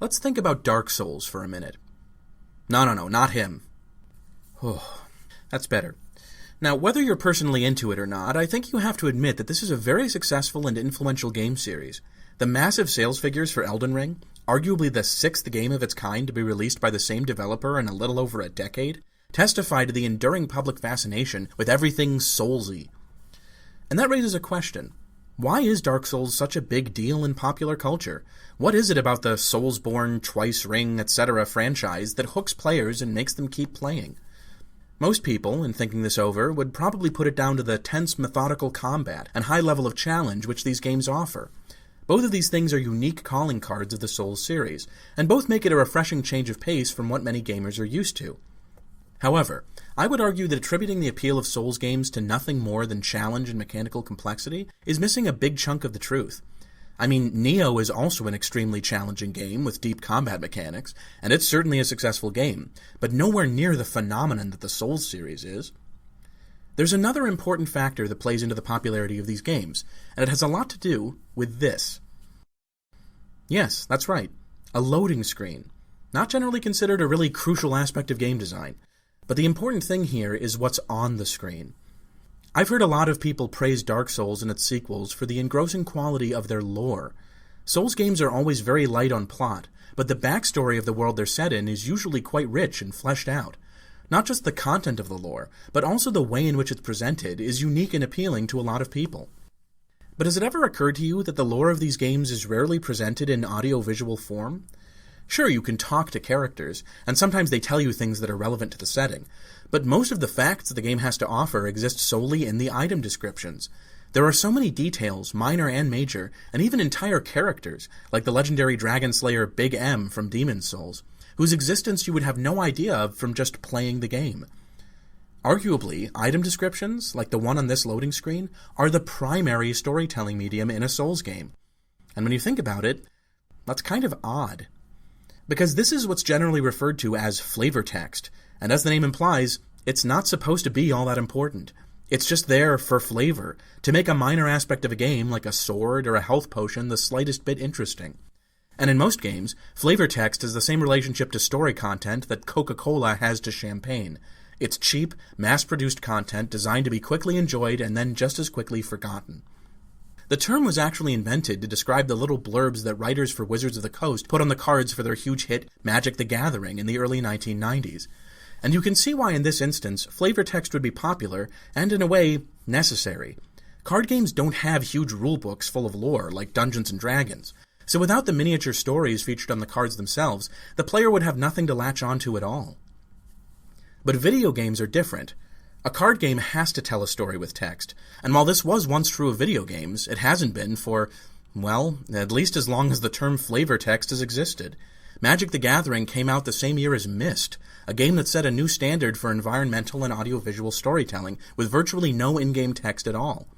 Let's think about Dark Souls for a minute. No, not him. Oh, that's better. Now, whether you're personally into it or not, I think you have to admit that this is a very successful and influential game series. The massive sales figures for Elden Ring, arguably the sixth game of its kind to be released by the same developer in a little over a decade, testify to the enduring public fascination with everything Soulsy. And that raises a question. Why is Dark Souls such a big deal in popular culture? What is it about the Soulsborne, Twice Ring, etc. franchise that hooks players and makes them keep playing? Most people, in thinking this over, would probably put it down to the tense, methodical combat and high level of challenge which these games offer. Both of these things are unique calling cards of the Souls series, and both make it a refreshing change of pace from what many gamers are used to. However, I would argue that attributing the appeal of Souls games to nothing more than challenge and mechanical complexity is missing a big chunk of the truth. I mean, Nioh is also an extremely challenging game with deep combat mechanics, and it's certainly a successful game, but nowhere near the phenomenon that the Souls series is. There's another important factor that plays into the popularity of these games, and it has a lot to do with this. Yes, that's right, a loading screen. Not generally considered a really crucial aspect of game design, but the important thing here is what's on the screen. I've heard a lot of people praise Dark Souls and its sequels for the engrossing quality of their lore. Souls games are always very light on plot, but the backstory of the world they're set in is usually quite rich and fleshed out. Not just the content of the lore, but also the way in which it's presented is unique and appealing to a lot of people. But has it ever occurred to you that the lore of these games is rarely presented in audiovisual form? Sure, you can talk to characters, and sometimes they tell you things that are relevant to the setting, but most of the facts that the game has to offer exist solely in the item descriptions. There are so many details, minor and major, and even entire characters, like the legendary Dragon Slayer Big M from Demon's Souls, whose existence you would have no idea of from just playing the game. Arguably, item descriptions, like the one on this loading screen, are the primary storytelling medium in a Souls game. And when you think about it, that's kind of odd. Because this is what's generally referred to as flavor text, and as the name implies, it's not supposed to be all that important. It's just there for flavor, to make a minor aspect of a game, like a sword or a health potion, the slightest bit interesting. And in most games, flavor text is the same relationship to story content that Coca-Cola has to champagne. It's cheap, mass-produced content designed to be quickly enjoyed and then just as quickly forgotten. The term was actually invented to describe the little blurbs that writers for Wizards of the Coast put on the cards for their huge hit Magic the Gathering in the early 1990s. And you can see why in this instance, flavor text would be popular and, in a way, necessary. Card games don't have huge rulebooks full of lore like Dungeons & Dragons, so without the miniature stories featured on the cards themselves, the player would have nothing to latch onto at all. But video games are different. A card game has to tell a story with text, and while this was once true of video games, it hasn't been for, well, at least as long as the term flavor text has existed. Magic the Gathering came out the same year as Myst, a game that set a new standard for environmental and audiovisual storytelling with virtually no in-game text at all.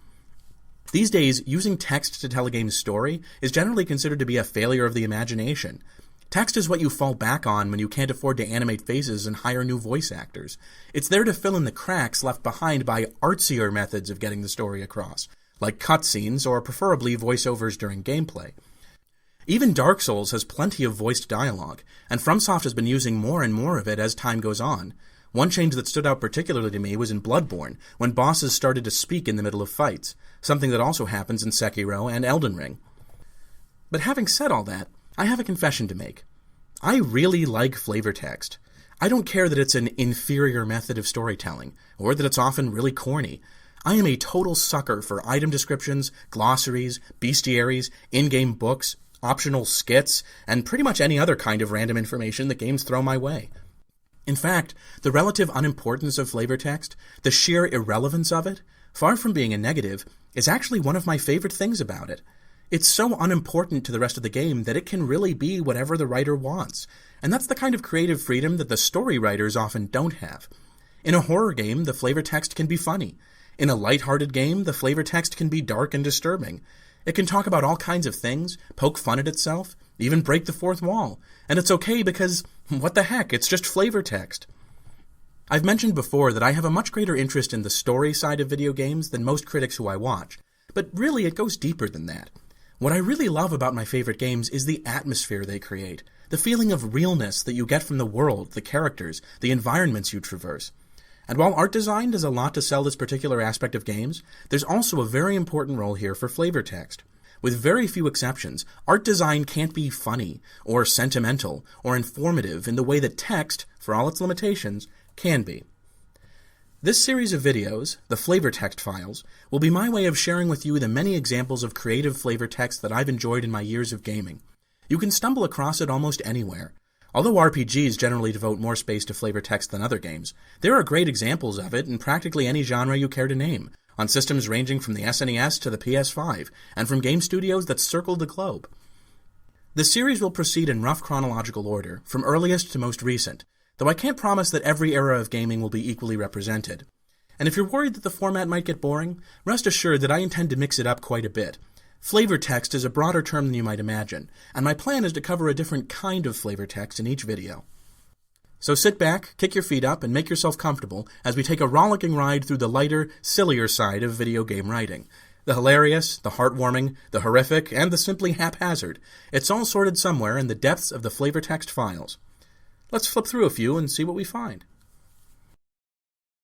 These days, using text to tell a game's story is generally considered to be a failure of the imagination. Text is what you fall back on when you can't afford to animate faces and hire new voice actors. It's there to fill in the cracks left behind by artsier methods of getting the story across, like cutscenes or preferably voiceovers during gameplay. Even Dark Souls has plenty of voiced dialogue, and FromSoft has been using more and more of it as time goes on. One change that stood out particularly to me was in Bloodborne, when bosses started to speak in the middle of fights, something that also happens in Sekiro and Elden Ring. But having said all that, I have a confession to make. I really like flavor text. I don't care that it's an inferior method of storytelling, or that it's often really corny. I am a total sucker for item descriptions, glossaries, bestiaries, in-game books, optional skits, and pretty much any other kind of random information that games throw my way. In fact, the relative unimportance of flavor text, the sheer irrelevance of it, far from being a negative, is actually one of my favorite things about it. It's so unimportant to the rest of the game that it can really be whatever the writer wants, and that's the kind of creative freedom that the story writers often don't have. In a horror game, the flavor text can be funny. In a lighthearted game, the flavor text can be dark and disturbing. It can talk about all kinds of things, poke fun at itself, even break the fourth wall, and it's okay because, what the heck, it's just flavor text. I've mentioned before that I have a much greater interest in the story side of video games than most critics who I watch, but really it goes deeper than that. What I really love about my favorite games is the atmosphere they create, the feeling of realness that you get from the world, the characters, the environments you traverse. And while art design does a lot to sell this particular aspect of games, there's also a very important role here for flavor text. With very few exceptions, art design can't be funny, or sentimental, or informative in the way that text, for all its limitations, can be. This series of videos, the flavor text files, will be my way of sharing with you the many examples of creative flavor text that I've enjoyed in my years of gaming. You can stumble across it almost anywhere. Although RPGs generally devote more space to flavor text than other games, there are great examples of it in practically any genre you care to name, on systems ranging from the SNES to the PS5, and from game studios that circle the globe. The series will proceed in rough chronological order, from earliest to most recent, though I can't promise that every era of gaming will be equally represented. And if you're worried that the format might get boring, rest assured that I intend to mix it up quite a bit. Flavor text is a broader term than you might imagine, and my plan is to cover a different kind of flavor text in each video. So sit back, kick your feet up, and make yourself comfortable as we take a rollicking ride through the lighter, sillier side of video game writing. The hilarious, the heartwarming, the horrific, and the simply haphazard. It's all sorted somewhere in the depths of the flavor text files. Let's flip through a few and see what we find.